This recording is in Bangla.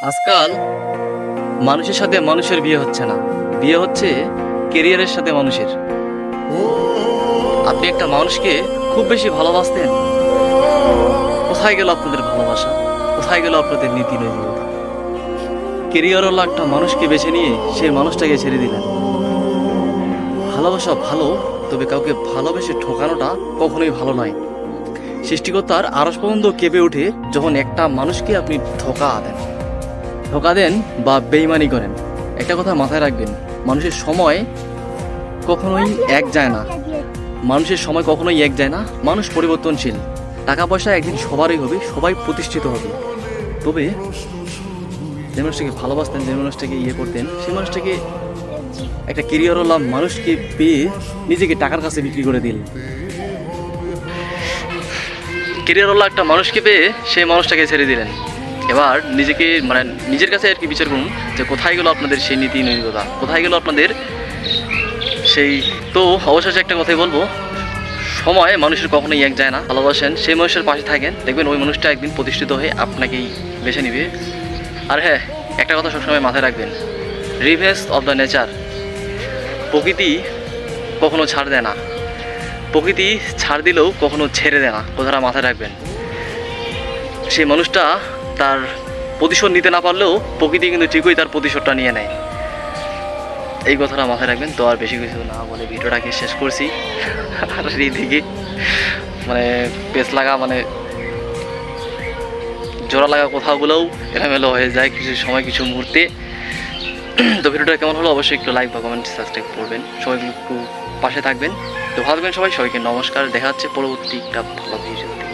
আজকাল মানুষের সাথে মানুষের বিয়ে হচ্ছে না, বিয়ে হচ্ছে কেরিয়ারের সাথে মানুষের। আপনি একটা মানুষকে খুব বেশি ভালোবাসতেন, কোথায় গেল আপনাদের ভালোবাসা? কোথায় গেল আপনাদের নীতি নৈতিকতা? কেরিয়ারওয়ালা একটা মানুষকে বেছে নিয়ে সেই মানুষটাকে ছেড়ে দিলেন। ভালোবাসা ভালো, তবে কাউকে ভালোবেসে ঠকানোটা কখনোই ভালো নয়। সৃষ্টিকর্তার আরশ পর্যন্ত কেঁপে ওঠে যখন একটা মানুষকে আপনি ধোকা দেন বা বেইমানি করেন। একটা কথা মাথায় রাখবেন, মানুষের সময় কখনোই এক যায় না। মানুষ পরিবর্তনশীল। টাকা পয়সা একদিন সবারই হবে, সবাই প্রতিষ্ঠিত হবে। তবে যে মানুষটাকে ভালোবাসতেন, যে মানুষটাকে করতেন, সেই মানুষটাকে, একটা কেরিয়ারওয়ালা মানুষকে পেয়ে নিজেকে টাকার কাছে বিক্রি করে দিল। কেরিয়ারওয়ালা একটা মানুষকে পেয়ে সেই মানুষটাকে ছেড়ে দিলেন। এবার নিজের কাছে আর কি বিচার করুন যে কোথায় গেল আপনাদের সেই নীতি নৈতিকতা, কোথায় গেল আপনাদের সেই। তো অবশেষে একটা কথাই বলবো, সময় মানুষের কখনোই এক যায় না। ভালোবাসেন সেই মানুষের পাশে থাকেন, দেখবেন ওই মানুষটা একদিন প্রতিষ্ঠিত হয়ে আপনাকেই বেছে নিবে। আর হ্যাঁ, একটা কথা সবসময় মাথায় রাখবেন, রিভেঞ্জ অফ দ্য নেচার। প্রকৃতি কখনো ছাড় দেয় না, প্রকৃতি ছাড় দিলেও কখনো ছেড়ে দেয় না, কথাটা মাথায় রাখবেন। সেই মানুষটা তার প্রতিশোধ নিতে না পারলেও প্রকৃতি কিন্তু ঠিকই তার প্রতিশোধটা নিয়ে নেয়। এই কথাটা মাথায় রাখবেন। তো আর বেশি কিছু না বলে ভিডিওটাকে শেষ করছি। আর এইদিকে পেস লাগা জোড়া লাগা কথাগুলোও এলোমেলো হয়ে যায় কিছু সময়, কিছু মুহূর্তে। তো ভিডিওটা কেমন হলো অবশ্যই একটু লাইক বা কমেন্ট সাবস্ক্রাইব করবেন, সবাই একটু পাশে থাকবেন। তো ভালো থাকবেন সবাই, সবাইকে নমস্কার। দেখা হচ্ছে পরবর্তী একটা ভালো ভিডিওতে।